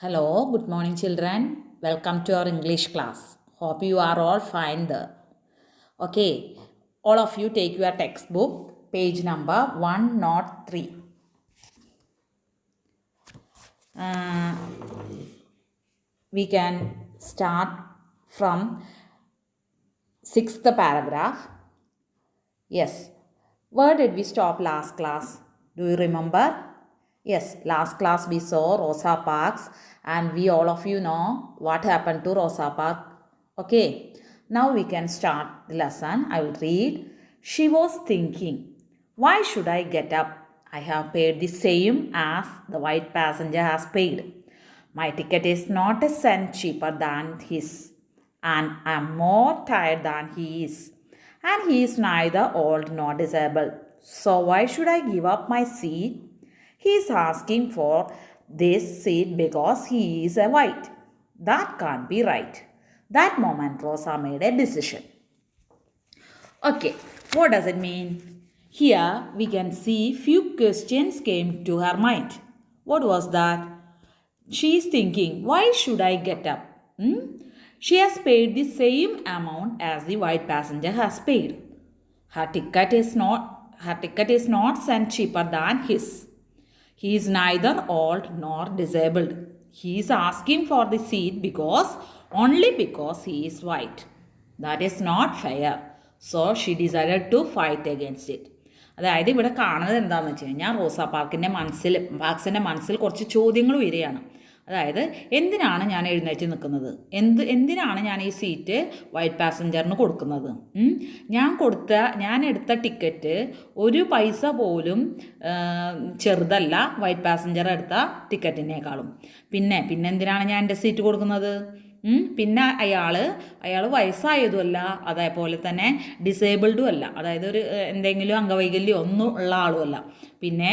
Hello, good morning, children. Welcome to our English class. Hope you are all fine there. Okay, all of you take your textbook, page number 103. Uh, we can start from sixth paragraph. Yes, where did we stop last class? Do you remember? Yes, last class we saw Rosa Parks and we all of you know what happened to Rosa Parks. Okay, now we can start the lesson. I will read. She was thinking, why should I get up? I have paid the same as the white passenger has paid. My ticket is not a cent cheaper than his, and I am more tired than he is. And he is neither old nor disabled. So why should I give up my seat? He is asking for this seat because he is a white. That can't be right. That moment Rosa made a decision. Okay, what does it mean? Here we can see few questions came to her mind. What was that? She is thinking, why should I get up? She has paid the same amount as the white passenger has paid. Her ticket is not cent cheaper than his. He is neither old nor disabled. He is asking for the seat only because he is white. That is not fair. So she decided to fight against it. അതായത് ഇവിടെ കാണുന്നത് എന്താണെന്ന് വെച്ച് കഴിഞ്ഞാൽ റോസാ പാർക്സിൻ്റെ മനസ്സിൽ കുറച്ച് ചോദ്യങ്ങൾ വരികയാണ്. അതായത് എന്തിനാണ് ഞാൻ എഴുന്നേറ്റ് നിൽക്കുന്നത്, എന്തിനാണ് ഞാൻ ഈ സീറ്റ് വൈറ്റ് പാസഞ്ചറിന് കൊടുക്കുന്നത്, ഞാൻ എടുത്ത ടിക്കറ്റ് ഒരു പൈസ പോലും ചെറുതല്ല വൈറ്റ് പാസഞ്ചർ എടുത്ത ടിക്കറ്റിനേക്കാളും. പിന്നെ എന്തിനാണ് ഞാൻ എൻ്റെ സീറ്റ് കൊടുക്കുന്നത്? പിന്നെ അയാൾ വയസ്സായതുമല്ല, അതേപോലെ തന്നെ ഡിസേബിൾഡും അല്ല, അതായത് ഒരു എന്തെങ്കിലും അംഗവൈകല്യം ഒന്നും ഉള്ള ആളുമല്ല. പിന്നെ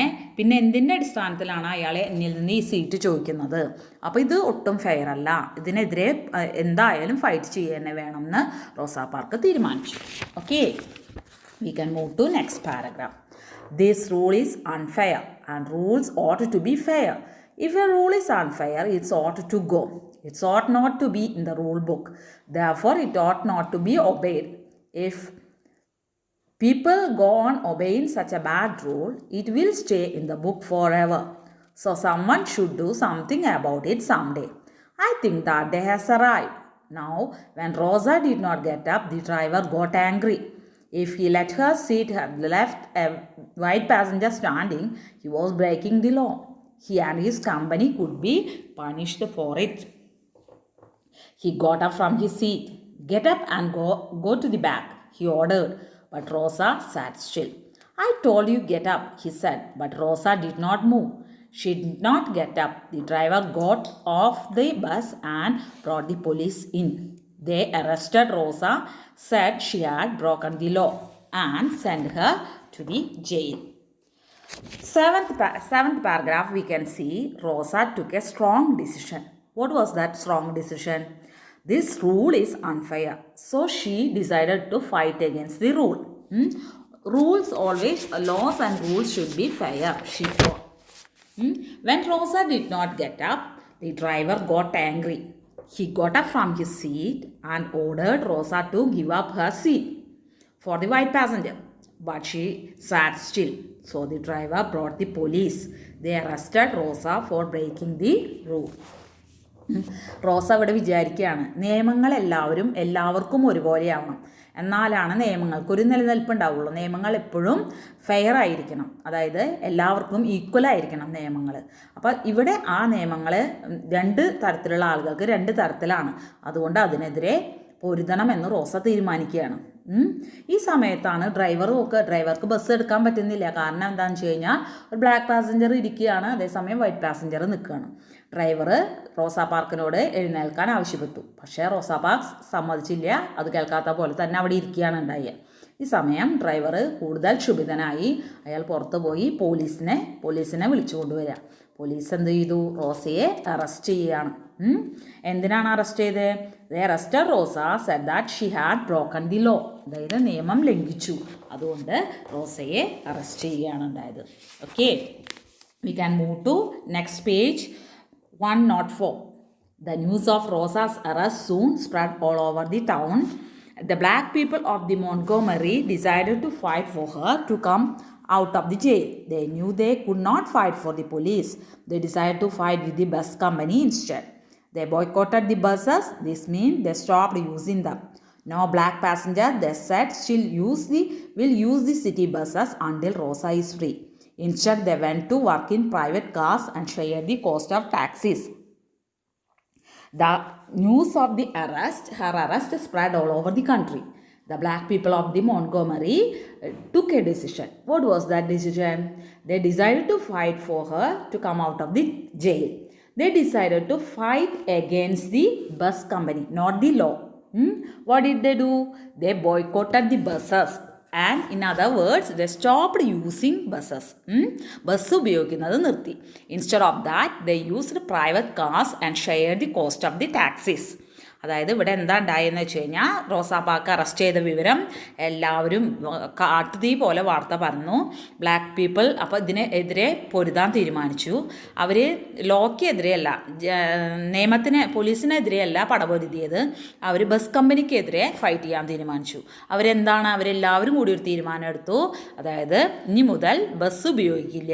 എന്തിൻ്റെ അടിസ്ഥാനത്തിലാണ് അയാളെ എന്നിൽ നിന്ന് ഈ സീറ്റ് ചോദിക്കുന്നത്? അപ്പോൾ ഇത് ഒട്ടും ഫെയർ അല്ല, ഇതിനെതിരെ എന്തായാലും ഫൈറ്റ് ചെയ്യുക തന്നെ വേണമെന്ന് റോസാ പാർക്ക് തീരുമാനിച്ചു. Okay, we can move to next paragraph. This rule is unfair and rules ought to be fair. If a rule is unfair, it ought to go. It ought not to be in the rule book. Therefore, it ought not to be obeyed. If people go on obeying such a bad rule, it will stay in the book forever. So someone should do something about it someday. I think that day has arrived. Now, when Rosa did not get up, the driver got angry. If he let her seat had left a white passenger standing, he was breaking the law. He and his company could be punished for it. He got up from his seat. Get up and go to the back, he ordered. But Rosa sat still. I told you get up, he said, but Rosa did not move. She did not get up. The driver got off the bus and brought the police in. They arrested Rosa, said she had broken the law, and sent her to the jail. Seventh paragraph, we can see Rosa took a strong decision. What was that strong decision? This rule is unfair. So she decided to fight against the rule. Laws and rules should be fair, she thought. When Rosa did not get up, the driver got angry. He got up from his seat and ordered Rosa to give up her seat for the white passenger. But she sat still. So the driver brought the police. They arrested Rosa for breaking the rule. റോസ ഇവിടെ വിചാരിക്കുകയാണ്, നിയമങ്ങൾ എല്ലാവർക്കും ഒരുപോലെയാവണം, എന്നാലാണ് നിയമങ്ങൾക്കൊരു നിലനിൽപ്പുണ്ടാവുള്ളൂ. നിയമങ്ങൾ എപ്പോഴും fair ആയിരിക്കണം, അതായത് എല്ലാവർക്കും ഈക്വൽ ആയിരിക്കണം നിയമങ്ങൾ. അപ്പോൾ ഇവിടെ ആ നിയമങ്ങൾ രണ്ട് തരത്തിലുള്ള ആളുകൾക്ക് രണ്ട് തരത്തിലാണ്, അതുകൊണ്ട് അതിനെതിരെ പൊരുതണമെന്ന് റോസ തീരുമാനിക്കുകയാണ്. ഈ സമയത്താണ് ഡ്രൈവർക്ക് ബസ് എടുക്കാൻ പറ്റുന്നില്ല. കാരണം എന്താണെന്ന് വെച്ച് കഴിഞ്ഞാൽ ഒരു ബ്ലാക്ക് പാസഞ്ചർ ഇരിക്കുകയാണ്, അതേസമയം വൈറ്റ് പാസഞ്ചർ നിൽക്കുകയാണ്. ഡ്രൈവർ റോസാ പാർക്കിനോട് എഴുന്നേൽക്കാൻ ആവശ്യപ്പെട്ടു. പക്ഷേ റോസാ പാർക്സ് സമ്മതിച്ചില്ല. അത് കേൾക്കാത്ത പോലെ തന്നെ അവിടെ ഇരിക്കുകയാണ് ഉണ്ടായത്. ഈ സമയം ഡ്രൈവർ കൂടുതൽ ക്ഷുഭിതനായി. അയാൾ പുറത്ത് പോയി പോലീസിനെ വിളിച്ചു കൊണ്ടുവരിക. പോലീസ് എന്ത് ചെയ്തു? റോസയെ അറസ്റ്റ് ചെയ്യുകയാണ്. എന്തിനാണ് അറസ്റ്റ് ചെയ്തത്? They arrested Rosa, said that she had broken the law, അതായത് നിയമം ലംഘിച്ചു. അതുകൊണ്ട് റോസയെ അറസ്റ്റ് ചെയ്യുകയാണ് ഉണ്ടായത്. Okay, we can move to next page. 104. The news of Rosa's arrest soon spread all over the town. The black people of the Montgomery decided to fight for her to come out of the jail. They knew they could not fight for the police. They decided to fight with the bus company instead. They boycotted the buses. This means they stopped using them. No black passengers, they said, will use the city buses until Rosa is free. Instead, they went to work in private cars and shared the cost of taxis. The news of her arrest spread all over the country. The black people of the Montgomery took a decision. What was that decision? They decided to fight for her to come out of the jail. They decided to fight against the bus company, not the law. What did they do? They boycotted the buses. And in other words, they stopped using buses. Bus ഉപയോഗിക്കുന്നത് നിർത്തി. Instead of that, they used private cars and shared the cost of the taxis. അതായത് ഇവിടെ എന്താ ഉണ്ടായെന്ന് വെച്ച് കഴിഞ്ഞാൽ റോസാ park arrest ചെയ്ത വിവരം എല്ലാവരും കാട്ടുതീ പോലെ വാർത്ത പറഞ്ഞു. ബ്ലാക്ക് പീപ്പിൾ അപ്പോൾ ഇതിനെതിരെ പൊരുതാൻ തീരുമാനിച്ചു. അവർ ലോക്കെതിരെയല്ല, പോലീസിനെതിരെയല്ല പടപൊരുതിയത്. അവർ ബസ് കമ്പനിക്കെതിരെ ഫൈറ്റ് ചെയ്യാൻ തീരുമാനിച്ചു. അവരെല്ലാവരും കൂടി ഒരു തീരുമാനം എടുത്തു. അതായത് ഇനി മുതൽ ബസ് ഉപയോഗിക്കില്ല.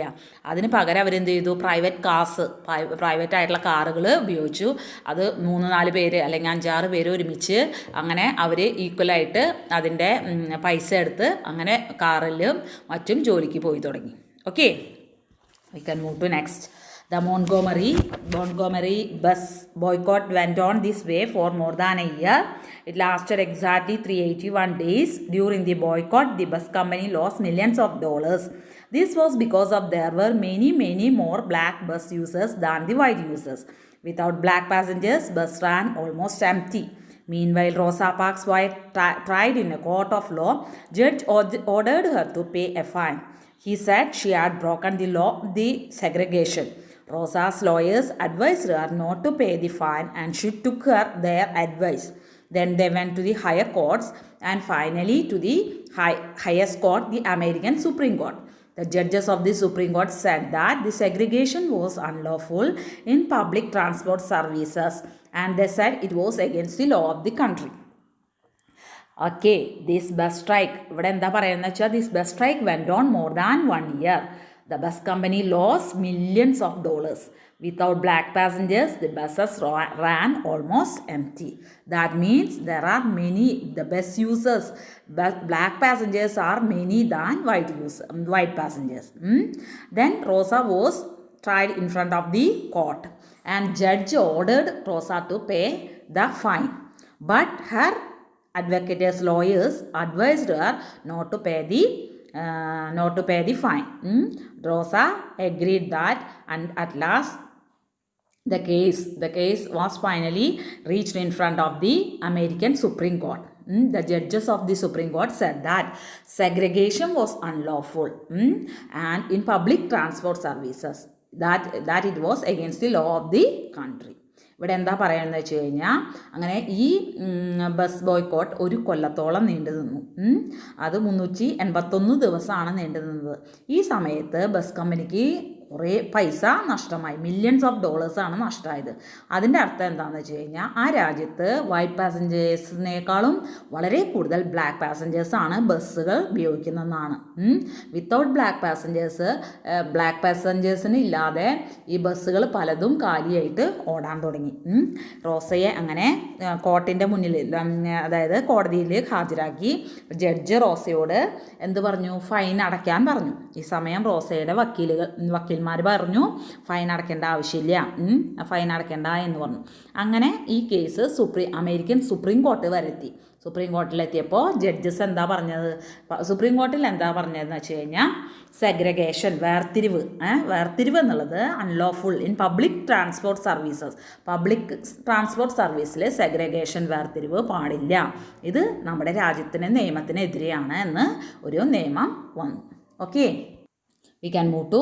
അതിന് പകരം അവരെന്ത് ചെയ്തു? പ്രൈവറ്റ് ആയിട്ടുള്ള കാറുകൾ ഉപയോഗിച്ചു. അത് 3-4 പേര് അല്ലെങ്കിൽ 5-6 പേര് ഒരുമിച്ച് അങ്ങനെ അവർ ഈക്വലായിട്ട് അതിൻ്റെ പൈസ എടുത്ത് അങ്ങനെ കാറിലും മറ്റും ജോലിക്ക് പോയി തുടങ്ങി. Okay, we can move to next. The Montgomery bus boycott went on this way for more than a year. It lasted exactly 381 days. During the boycott, the bus company lost millions of dollars. This was because there were many more black bus users than the white users. Without black passengers, bus ran almost empty. Meanwhile, Rosa Parks tried in a court of law. Judge ordered her to pay a fine. He said she had broken the segregation. Rosa's lawyers advised her not to pay the fine and she took their advice. Then they went to the higher courts and finally to the highest court, the American Supreme Court. The judges of the Supreme Court said that the segregation was unlawful in public transport services and they said it was against the law of the country. Okay, this bus strike, this bus strike went on more than 1 year. The bus company lost millions of dollars. Without black passengers, the buses ran almost empty. That means there are the bus users, black passengers are many than white passengers. Then Rosa was tried in front of the court and judge ordered Rosa to pay the fine. But her advocate's lawyers advised her not to pay the fine. Rosa agreed that, and at last the case was finally reached in front of the American Supreme Court. The judges of the Supreme Court said that segregation was unlawful and in public transport services, that it was against the law of the country. ഇവിടെ എന്താ പറയുന്നത് വെച്ച് കഴിഞ്ഞാൽ അങ്ങനെ ഈ bus boycott 1 കൊല്ലത്തോളം നീണ്ടു നിന്നു. അത് 381 ദിവസമാണ് നീണ്ടു നിന്നത്. ഈ സമയത്ത് ബസ് കമ്പനിക്ക് കുറേ പൈസ നഷ്ടമായി. മില്യൺസ് ഓഫ് ഡോളേഴ്സാണ് നഷ്ടമായത്. അതിൻ്റെ അർത്ഥം എന്താണെന്ന് വെച്ച് കഴിഞ്ഞാൽ ആ രാജ്യത്ത് വൈറ്റ് പാസഞ്ചേഴ്സിനേക്കാളും വളരെ കൂടുതൽ ബ്ലാക്ക് പാസഞ്ചേഴ്സാണ് ബസ്സുകൾ ഉപയോഗിക്കുന്നതെന്നാണ്. വിത്തൗട്ട് ബ്ലാക്ക് പാസഞ്ചേഴ്സിന് ഇല്ലാതെ ഈ ബസ്സുകൾ പലതും കാലിയായിട്ട് ഓടാൻ തുടങ്ങി. റോസയെ അങ്ങനെ കോർട്ടിൻ്റെ മുന്നിൽ, അതായത് കോടതിയിൽ ഹാജരാക്കി. ജഡ്ജ് റോസയോട് എന്ത് പറഞ്ഞു? ഫൈൻ അടയ്ക്കാൻ പറഞ്ഞു. ഈ സമയം റോസയുടെ വക്കീൽമാർ പറഞ്ഞു ഫൈൻ അടയ്ക്കേണ്ട ആവശ്യമില്ല, ഫൈൻ അടയ്ക്കേണ്ട എന്ന് പറഞ്ഞു. അങ്ങനെ ഈ കേസ് അമേരിക്കൻ സുപ്രീം കോർട്ട് വരെത്തി. സുപ്രീം കോർട്ടിലെത്തിയപ്പോൾ ജഡ്ജസ് സുപ്രീം കോർട്ടിൽ എന്താ പറഞ്ഞതെന്ന് വെച്ച് കഴിഞ്ഞാൽ സെഗ്രഗേഷൻ, വേർതിരിവ് എന്നുള്ളത് അൺലോഫുൾ ഇൻ പബ്ലിക് ട്രാൻസ്പോർട്ട് സർവീസിൽ സെഗ്രഗേഷൻ, വേർതിരിവ് പാടില്ല. ഇത് നമ്മുടെ രാജ്യത്തിന് നിയമത്തിനെതിരെയാണ് എന്ന് ഒരു നിയമം വന്നു. Okay, we can move to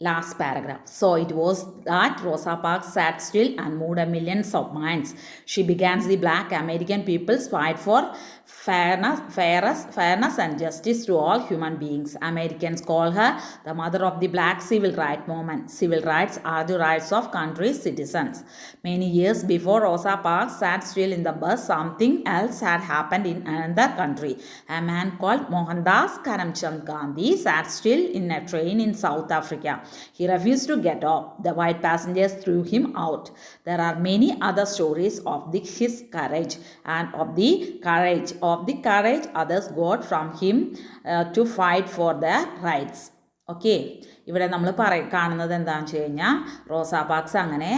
last paragraph. So it was that Rosa Parks sat still and moved a millions of minds. She began the black American people's fight for fairness and justice to all human beings. Americans call her the mother of the black civil rights movement. Civil rights are the rights of country's citizens. Many years before Rosa Parks sat still in the bus, something else had happened in another country. A man called Mohandas Karamchand Gandhi sat still in a train in South Africa. He refused to get off. The white passengers threw him out. There are many other stories of his courage and of the courage others got from him to fight for their rights. Okay, ഇവിടെ നമ്മൾ കാണുന്നത് എന്താണെന്ന് വെച്ച് കഴിഞ്ഞാൽ റോസാ pax അങ്ങനെ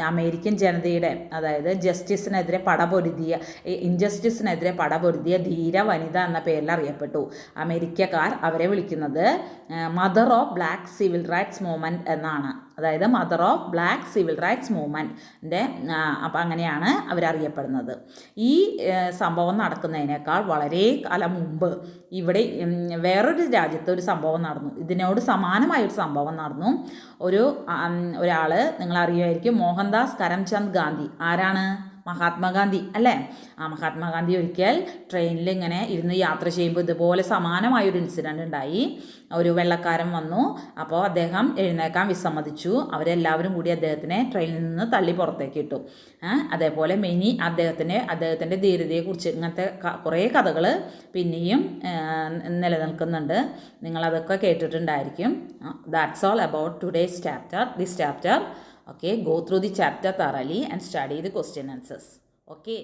American ജനതയുടെ, അതായത് ഇൻജസ്റ്റിസിനെതിരെ പടപൊരുതിയ ധീര വനിത എന്ന പേരിൽ അറിയപ്പെട്ടു. അമേരിക്കക്കാർ അവരെ വിളിക്കുന്നത് mother of black civil rights movement എന്നാണ്. അതായത് mother of black civil rights മൂവ്മെൻറ്റിൻ്റെ അപ്പം അങ്ങനെയാണ് അവരറിയപ്പെടുന്നത്. ഈ സംഭവം നടക്കുന്നതിനേക്കാൾ വളരെ കാലം മുമ്പ് ഇവിടെ വേറൊരു രാജ്യത്ത് ഒരു സംഭവം നടന്നു. ഇതിനോട് സമാനമായൊരു സംഭവം നടന്നു. ഒരാൾ നിങ്ങളറിയുമായിരിക്കും, മോഹൻദാസ് കരംചന്ദ് ഗാന്ധി. ആരാണ്? മഹാത്മാഗാന്ധി അല്ലേ? മഹാത്മാഗാന്ധി ഒരിക്കൽ ട്രെയിനിൽ ഇങ്ങനെ ഇരുന്ന് യാത്ര ചെയ്യുമ്പോൾ ഇതുപോലെ സമാനമായൊരു ഇൻസിഡൻ്റ് ഉണ്ടായി. ഒരു വെള്ളക്കാരൻ വന്നു. അപ്പോൾ അദ്ദേഹം എഴുന്നേക്കാൻ വിസമ്മതിച്ചു. അവരെല്ലാവരും കൂടി അദ്ദേഹത്തിനെ ട്രെയിനിൽ നിന്ന് തള്ളി പുറത്തേക്ക് ഇട്ടു. അതേപോലെ അദ്ദേഹത്തിൻ്റെ ധീരതയെക്കുറിച്ച് ഇങ്ങനത്തെ കുറേ കഥകൾ പിന്നെയും നിലനിൽക്കുന്നുണ്ട്. നിങ്ങളതൊക്കെ കേട്ടിട്ടുണ്ടായിരിക്കും. That's all about today's this chapter. Okay, go through the chapter thoroughly and study the question answers. Okay.